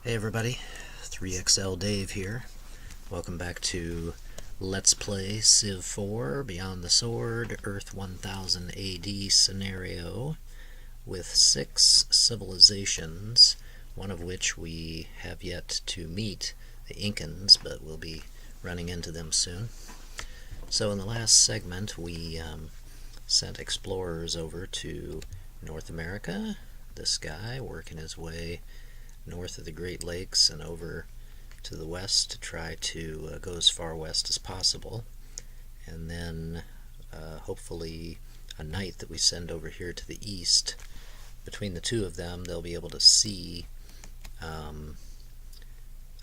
Hey everybody, 3XL Dave here. Welcome back to Let's Play Civ 4 Beyond the Sword Earth 1000 AD scenario with 6 civilizations, one of which we have yet to meet, the Incans, but we'll be running into them soon. So in the last segment we sent explorers over to North America, this guy working his way north of the Great Lakes and over to the west to try to go as far west as possible, and then hopefully a knight that we send over here to the east. Between the two of them they'll be able to see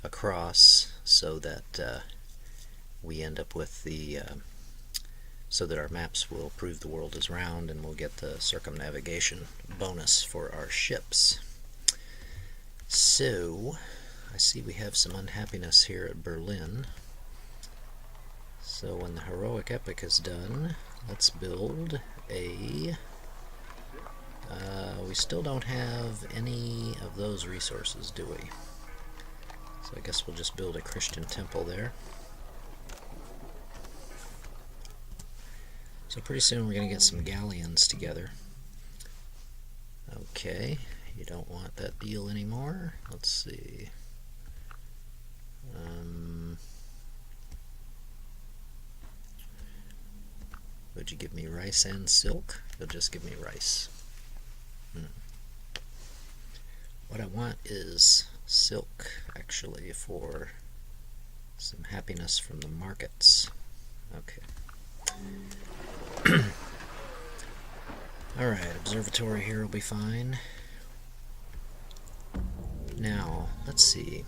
across, so that we end up with the so that our maps will prove the world is round and we'll get the circumnavigation bonus for our ships. So, I see we have some unhappiness here at Berlin. So when the heroic epic is done, let's build a... we still don't have any of those resources, do we? So I guess we'll just build a Christian temple there. So pretty soon we're going to get some galleons together. Okay. You don't want that deal anymore. Let's see. Would you give me rice and silk? You'll just give me rice. What I want is silk, actually, for some happiness from the markets. Okay. Alright, observatory here will be fine. Now, let's see.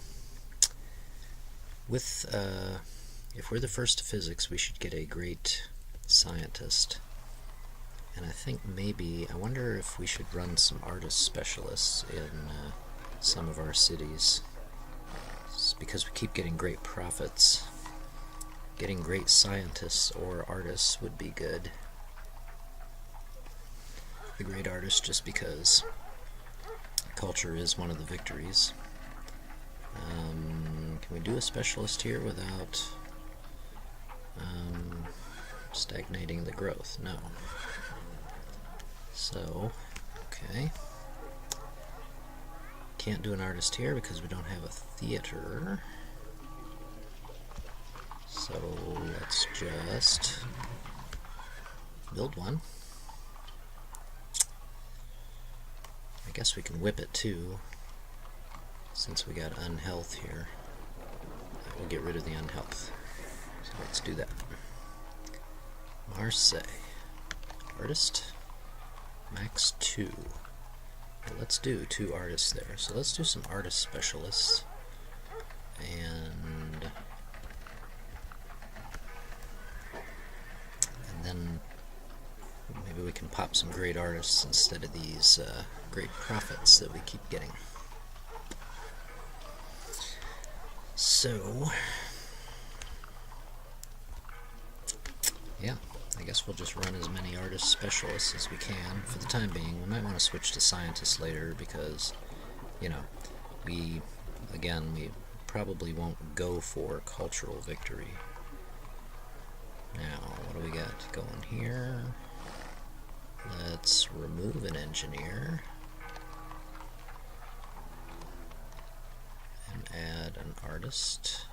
With, if we're the first to physics, we should get a great scientist. And I think maybe, I wonder if we should run some artist specialists in some of our cities. It's because we keep getting great profits. Getting great scientists or artists would be good. The great artist just because culture is one of the victories. Can we do a specialist here without stagnating the growth? No. So, okay. Can't do an artist here because we don't have a theater. So let's just build one. I guess we can whip it too, since we got unhealth here. We'll get rid of the unhealth. So let's do that. Marseille. Artist. Max 2. Well, let's do 2 artists there. So let's do some artist specialists. And then maybe we can pop some great artists instead of these great profits that we keep getting. So, yeah, I guess we'll just run as many artist specialists as we can for the time being. We might want to switch to scientists later because, you know, we probably won't go for cultural victory. Now, what do we got going here? Let's remove an engineer and add an artist,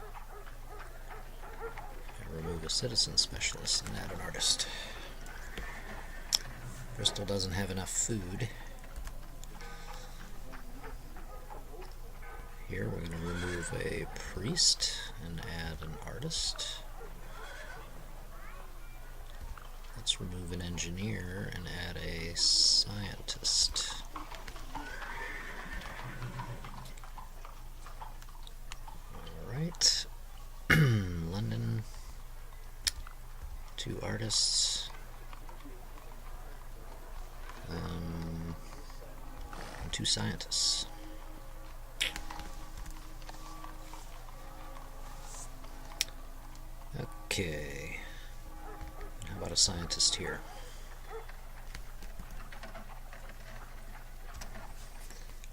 and remove a citizen specialist and add an artist. Bristol doesn't have enough food. Here we're going to remove a priest and add an artist. Let's remove an engineer and add a scientist. Alright. London. 2 artists. And 2 scientists. Okay. How about a scientist here?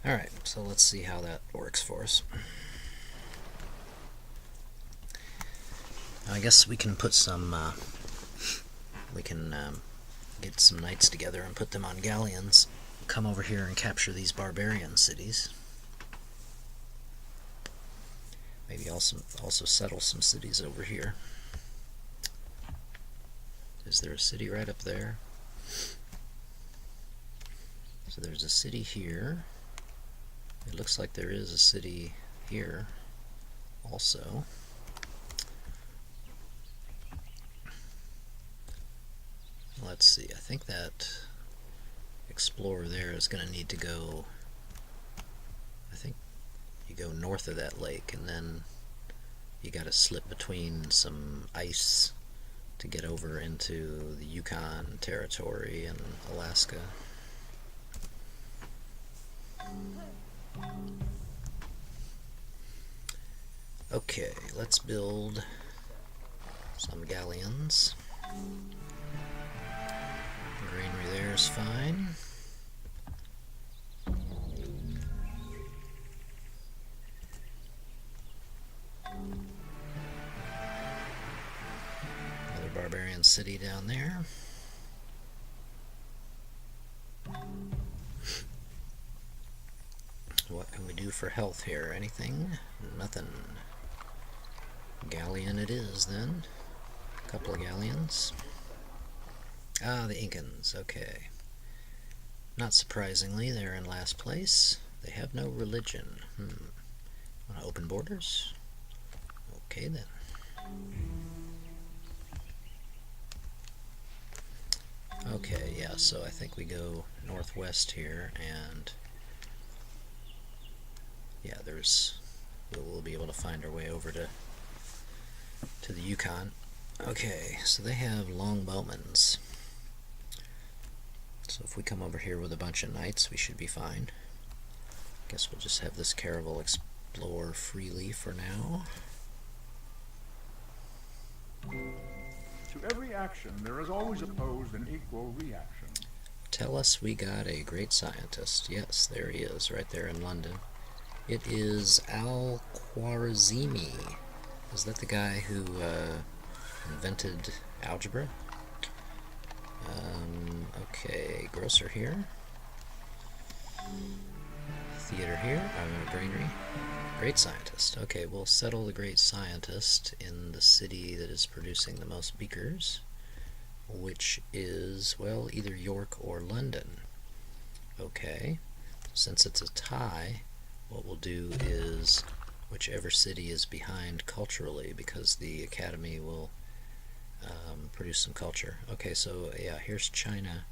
Alright, so let's see how that works for us. I guess we can put some, get some knights together and put them on galleons, come over here and capture these barbarian cities. Maybe also settle some cities over here. Is there a city right up there? So there's a city here. It looks like there is a city here also. Let's see, I think that explorer there is going to need to go, I think you go north of that lake, and then you got to slip between some ice to get over into the Yukon territory and Alaska. Okay, let's build some galleons. Greenery there is fine. Another barbarian city down there. What can we do for health here? Anything? Nothing. Galleon it is then. A couple of galleons. Ah, the Incans, okay. Not surprisingly, they're in last place. They have no religion. Want to open borders? Okay then. Okay, yeah, so I think we go northwest here, and yeah, we'll be able to find our way over to the Yukon. Okay, so they have longbowmans. So if we come over here with a bunch of knights, we should be fine. Guess we'll just have this caravel explore freely for now. To every action, there is always opposed an equal reaction. Tell us we got a great scientist. Yes, there he is, right there in London. It is Al-Khwarizmi. Is that the guy who invented algebra? Okay, grocer here. Theater here. Greenery. Great scientist. Okay, we'll settle the great scientist in the city that is producing the most beakers, which is, well, either York or London. Okay, since it's a tie, what we'll do is whichever city is behind culturally, because the Academy will produce some culture. Okay, so yeah, here's China.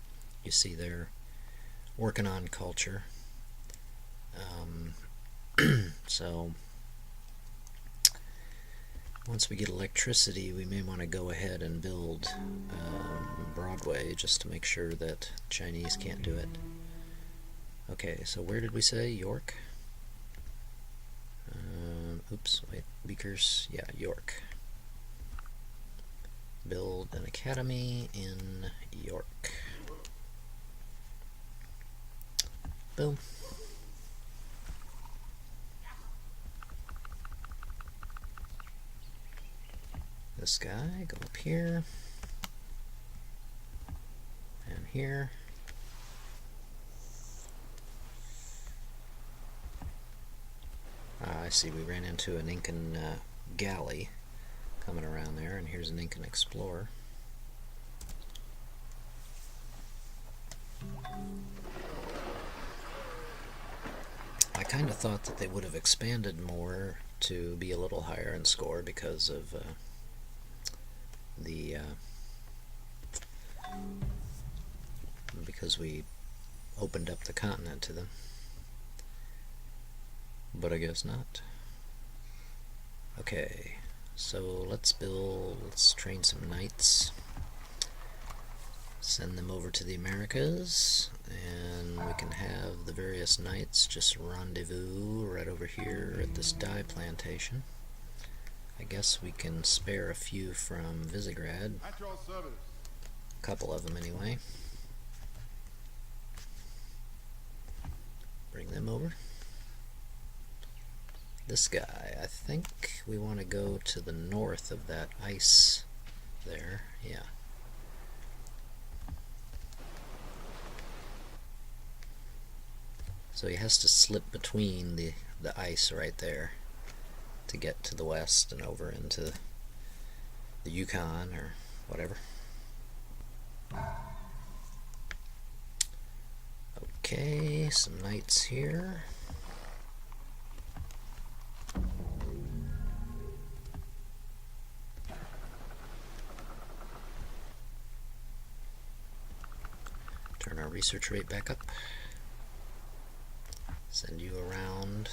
You see they're working on culture. So once we get electricity, we may want to go ahead and build Broadway just to make sure that Chinese can't do it. Okay, so where did we say? York? Oops, wait, beakers, yeah, York. Build an academy in York. Boom. This guy, go up here. And here. I see we ran into an Incan galley coming around there, and here's an Incan explorer. I kind of thought that they would have expanded more to be a little higher in score because of because we opened up the continent to them. But I guess not. Okay, so let's train some knights, send them over to the Americas, and we can have the various knights just rendezvous right over here at this dye plantation. I guess we can spare a few from Visegrad. At your service. A couple of them anyway. Bring them over. this guy. I think we want to go to the north of that ice there. Yeah. So he has to slip between the ice right there to get to the west and over into the Yukon or whatever. Okay, some knights here. Turn our research rate back up. Send you around.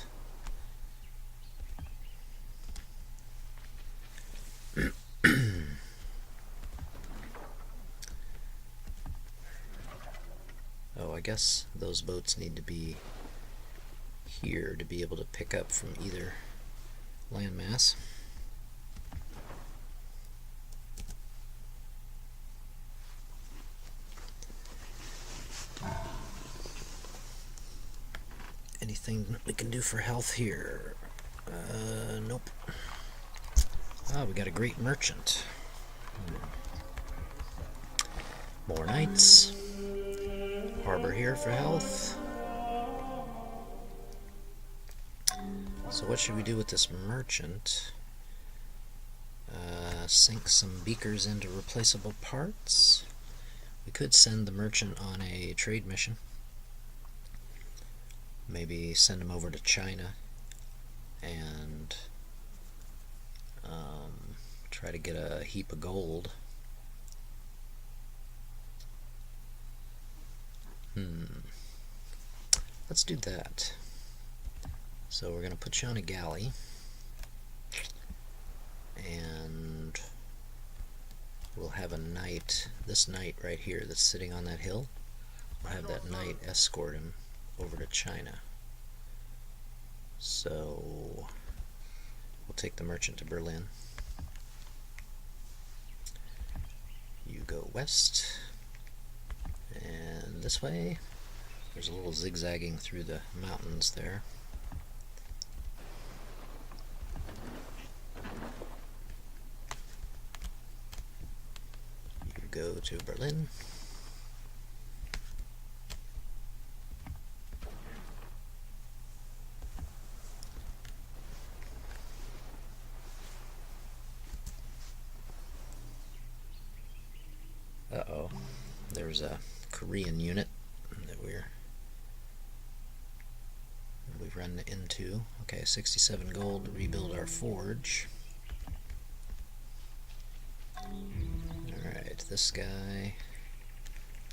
Oh, I guess those boats need to be here to be able to pick up from either landmass. Anything we can do for health here? Nope. Ah, we got a great merchant. More knights. Harbor here for health. So what should we do with this merchant? Sink some beakers into replaceable parts. We could send the merchant on a trade mission. Maybe send him over to China and try to get a heap of gold. Let's do that. So we're going to put you on a galley, and we'll have a knight, this knight right here that's sitting on that hill. We'll have that knight escort him over to China. So we'll take the merchant to Berlin. You go west, and this way. There's a little zigzagging through the mountains there. You go to Berlin. Uh-oh. There's a Korean unit that we've run into. Okay, 67 gold to rebuild our forge. Alright, this guy.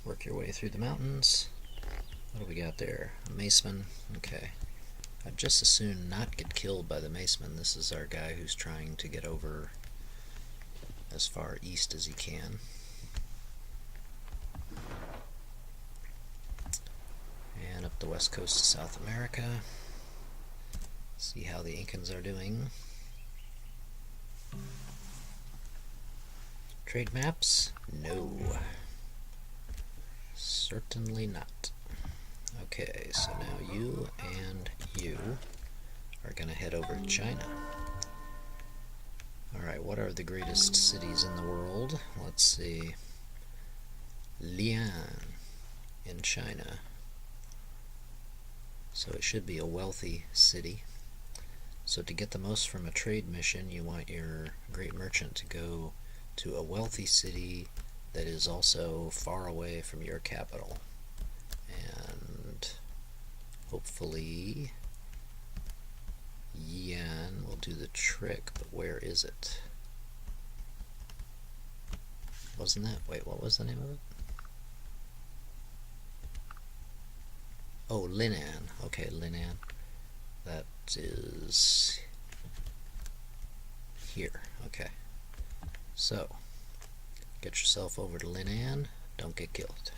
Work your way through the mountains. What do we got there? A maceman. Okay. I'd just as soon not get killed by the maceman. This is our guy who's trying to get over as far east as he can. And up the west coast of South America. See how the Incans are doing. Trade maps? No. Certainly not. Okay, so now you and you are going to head over to China. Alright, what are the greatest cities in the world? Let's see. Lian in China. So it should be a wealthy city. So to get the most from a trade mission, you want your great merchant to go to a wealthy city that is also far away from your capital. And hopefully Yan will do the trick, but where is it? Wasn't that? Wait, what was the name of it? Oh, Linan. Okay, Linan. That is here. Okay. So, get yourself over to Linan. Don't get killed.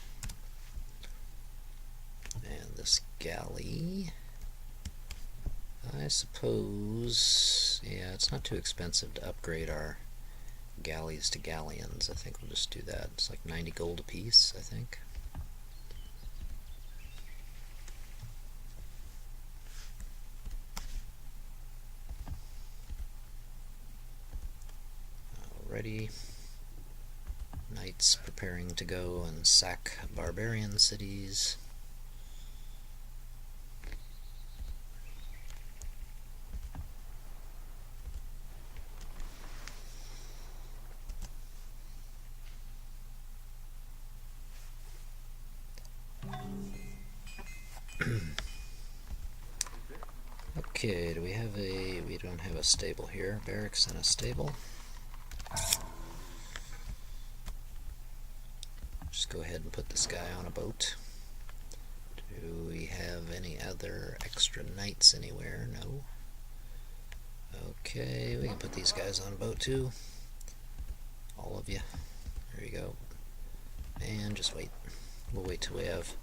And this galley, I suppose, yeah, it's not too expensive to upgrade our galleys to galleons. I think we'll just do that. It's like 90 gold apiece, I think. ready. Knights preparing to go and sack barbarian cities. Okay, do we have a... we don't have a stable here. Barracks and a stable. Just go ahead and put this guy on a boat. Do we have any other extra knights anywhere? No. Okay, we can put these guys on a boat too. All of you. There you go. And just wait. We'll wait till we have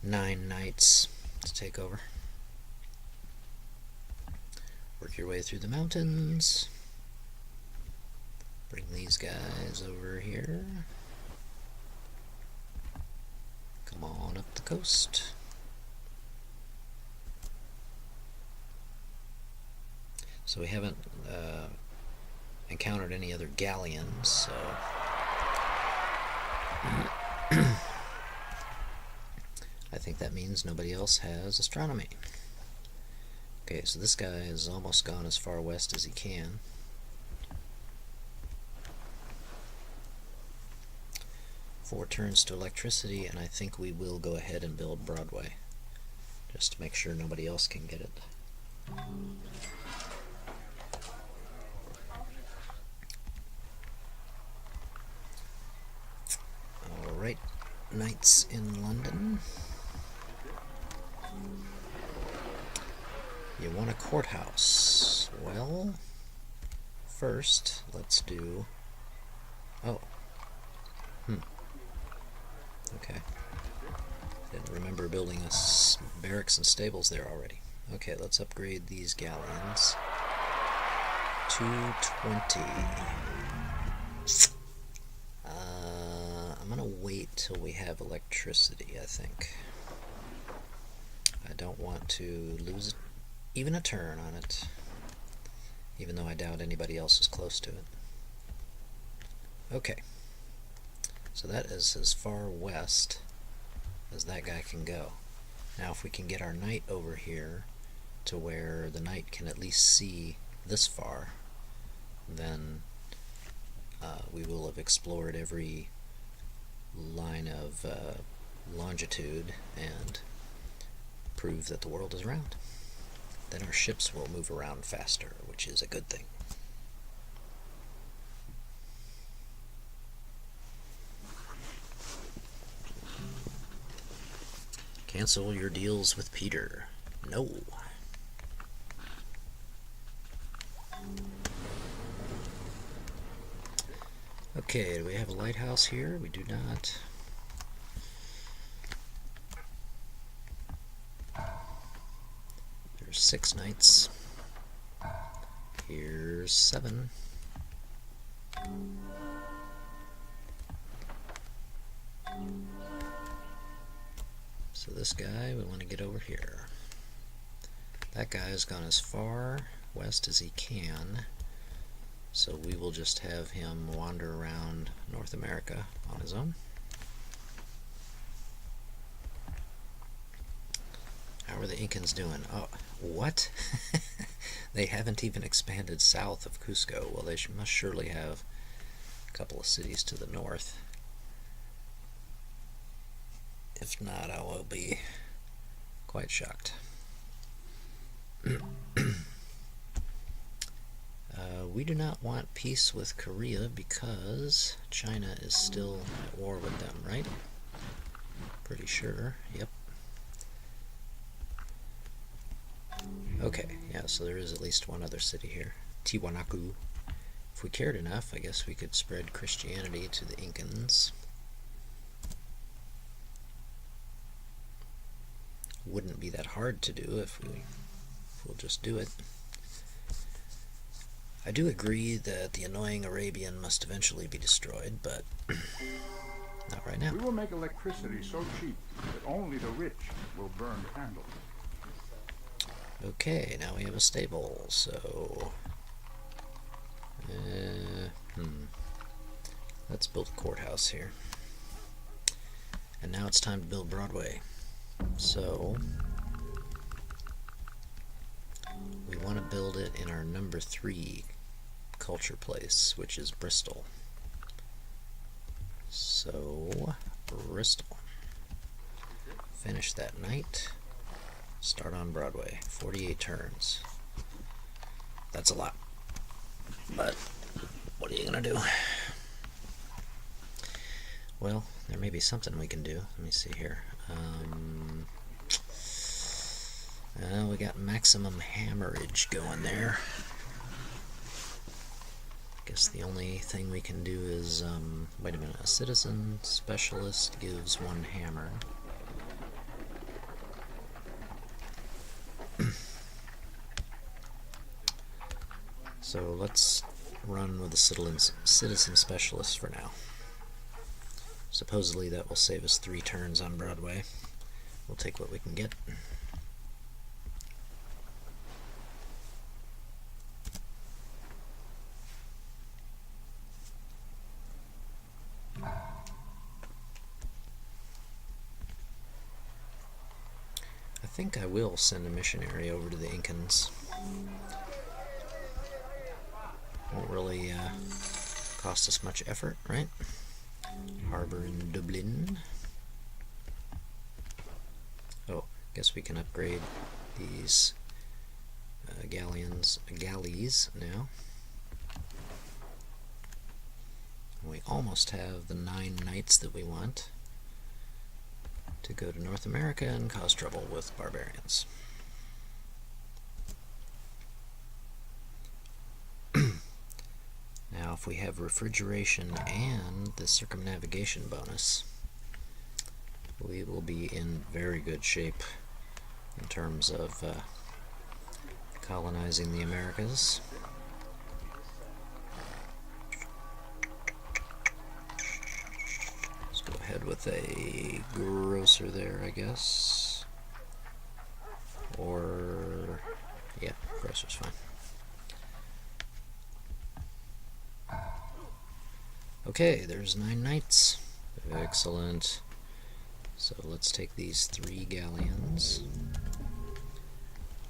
9 knights to take over. Work your way through the mountains. Bring these guys over here. Come on up the coast. So we haven't encountered any other galleons, so I think that means nobody else has astronomy. Okay, so this guy has almost gone as far west as he can. Four turns to electricity, and I think we will go ahead and build Broadway, just to make sure nobody else can get it. Alright, knights in London. You want a courthouse. Well, first, let's do... oh. Okay. Didn't remember building us barracks and stables there already. Okay, let's upgrade these galleons. 220. I'm gonna wait till we have electricity, I think. I don't want to lose even a turn on it, even though I doubt anybody else is close to it. Okay. So that is as far west as that guy can go. Now if we can get our knight over here to where the knight can at least see this far, then we will have explored every line of longitude and prove that the world is round. Then our ships will move around faster, which is a good thing. Cancel your deals with Peter. No. Okay, do we have a lighthouse here? We do not. There's 6 knights. Here's 7. So this guy, we want to get over here. That guy has gone as far west as he can, so we will just have him wander around North America on his own. How are the Incans doing? Oh, what? They haven't even expanded south of Cusco. Well, they must surely have a couple of cities to the north. If not, I will be quite shocked. We do not want peace with Korea because China is still at war with them, right? Pretty sure, yep. Okay, yeah, so there is at least one other city here, Tiwanaku. If we cared enough, I guess we could spread Christianity to the Incans. Wouldn't be that hard to do if we'll just do it. I do agree that the annoying Arabian must eventually be destroyed, but not right now. We will make electricity so cheap that only the rich will burn candles. Okay, now we have a stable, so... let's build a courthouse here. And now it's time to build Broadway. So we want to build it in our number 3 culture place, which is Bristol. So Bristol. Finish that night. Start on Broadway. 48 turns. That's a lot. But what are you gonna do? Well, there may be something we can do. Let me see here. We got maximum hammerage going there. Guess the only thing we can do is, wait a minute, a citizen specialist gives 1 hammer. So let's run with the citizen specialist for now. Supposedly that will save us 3 turns on Broadway. We'll take what we can get. I think I will send a missionary over to the Incans. Won't really cost us much effort, right? Harbor in Dublin. Oh, guess we can upgrade these galleys now. We almost have the 9 knights that we want to go to North America and cause trouble with barbarians. Now, if we have refrigeration and the circumnavigation bonus, we will be in very good shape in terms of colonizing the Americas. Let's go ahead with a grocer there, I guess. Or, yeah, grocer's fine. Okay, there's 9 knights. Excellent. So let's take these 3 galleons.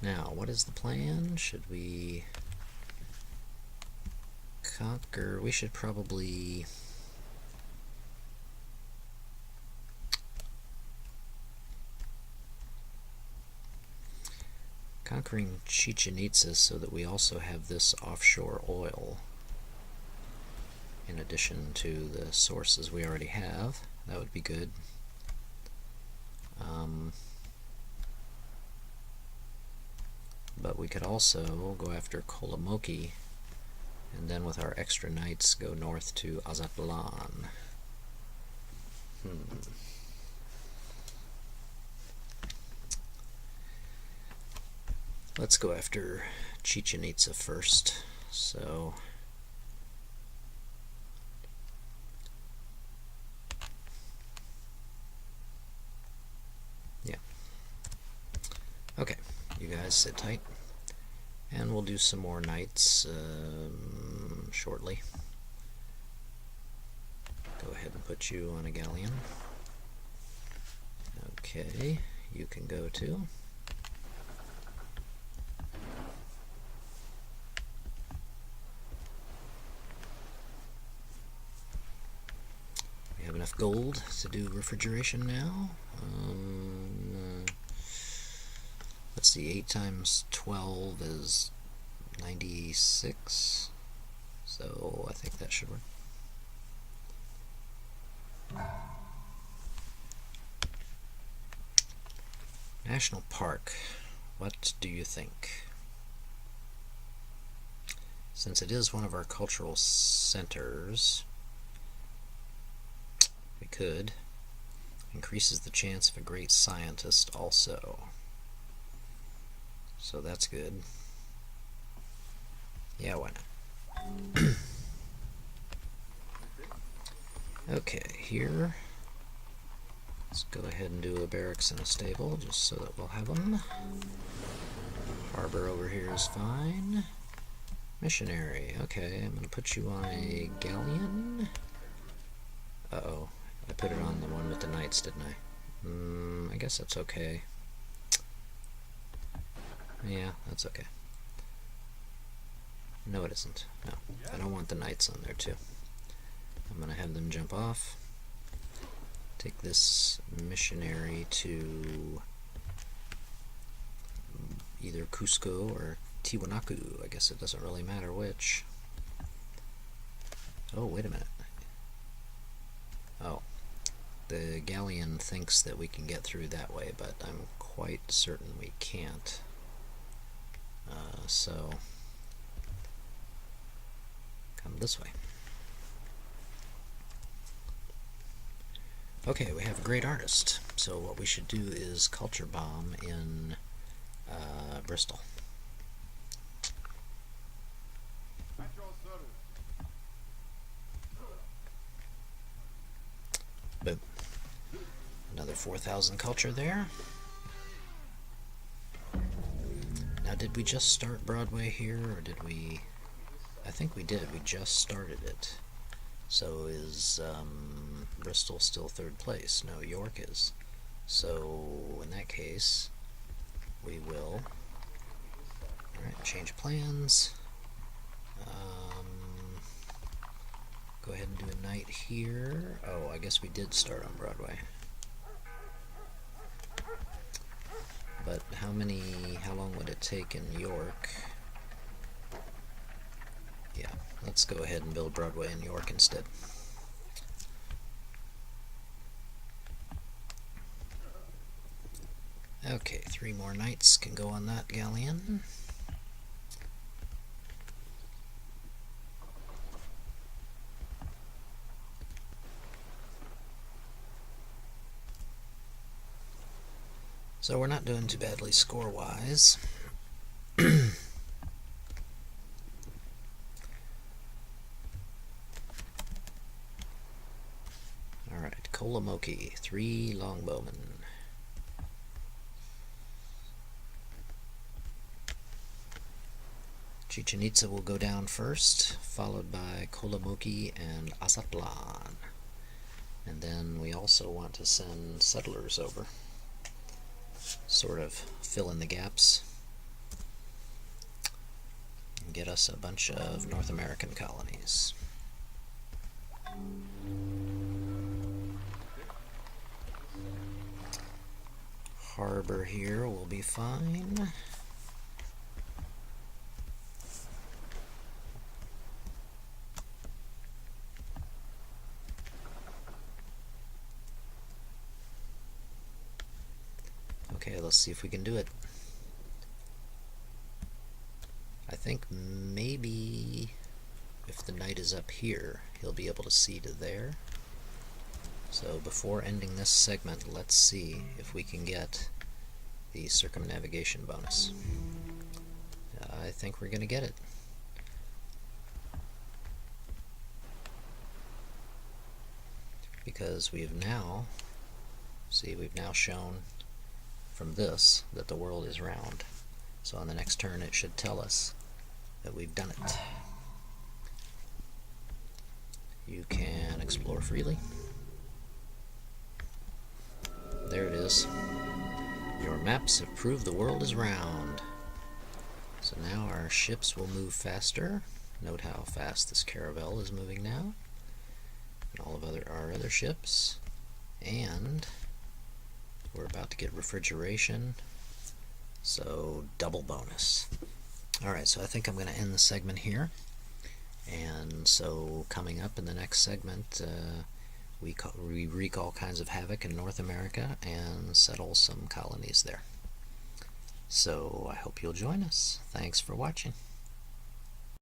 Now, what is the plan? Should we conquer? We should probably... conquering Chichen Itza so that we also have this offshore oil in addition to the sources we already have. That would be good. But we could also go after Kolomoki, and then with our extra knights go north to Azatlan. Let's go after Chichen Itza first. So yeah. Okay, you guys sit tight, and we'll do some more knights shortly. Go ahead and put you on a galleon. Okay, you can go too. We have enough gold to do refrigeration now. Let's see, 8 times 12 is 96, so I think that should work. National Park, what do you think? Since it is one of our cultural centers, we could. Increases the chance of a great scientist also. So that's good. Yeah, why not? Okay, here. Let's go ahead and do a barracks and a stable, just so that we'll have them. Harbor over here is fine. Missionary, okay, I'm going to put you on a galleon. Uh-oh. I put it on the one with the knights, didn't I? I guess that's okay. Yeah, that's okay. No, it isn't. No, I don't want the knights on there, too. I'm going to have them jump off. Take this missionary to either Cusco or Tiwanaku. I guess it doesn't really matter which. Oh, wait a minute. Oh, the galleon thinks that we can get through that way, but I'm quite certain we can't. So, come this way. Okay, we have a great artist. So what we should do is culture bomb in Bristol. Boom. Another 4,000 culture there. Now, did we just start Broadway here, or did we... I think we did. We just started it. So is Bristol still third place? No, York is. So, in that case, we will... Alright, change plans. Go ahead and do a night here. Oh, I guess we did start on Broadway. But how long would it take in York? Yeah, let's go ahead and build Broadway in York instead. Okay, 3 more knights can go on that galleon. So we're not doing too badly score-wise. Alright, Kolamoki, 3 longbowmen. Chichen Itza will go down first, followed by Kolamoki and Azatlan. And then we also want to send settlers over. Sort of fill in the gaps and get us a bunch of North American colonies. Harbor here will be fine. Okay, let's see if we can do it. I think maybe if the knight is up here, he'll be able to see to there. So before ending this segment, let's see if we can get the circumnavigation bonus. I think we're going to get it. Because we've now shown from this that the world is round. So on the next turn it should tell us that we've done it. You can explore freely. There it is. Your maps have proved the world is round. So now our ships will move faster. Note how fast this caravel is moving now. And all of our other ships. And we're about to get refrigeration, so double bonus. Alright, so I think I'm going to end the segment here. And so coming up in the next segment, we wreak all kinds of havoc in North America and settle some colonies there. So I hope you'll join us. Thanks for watching.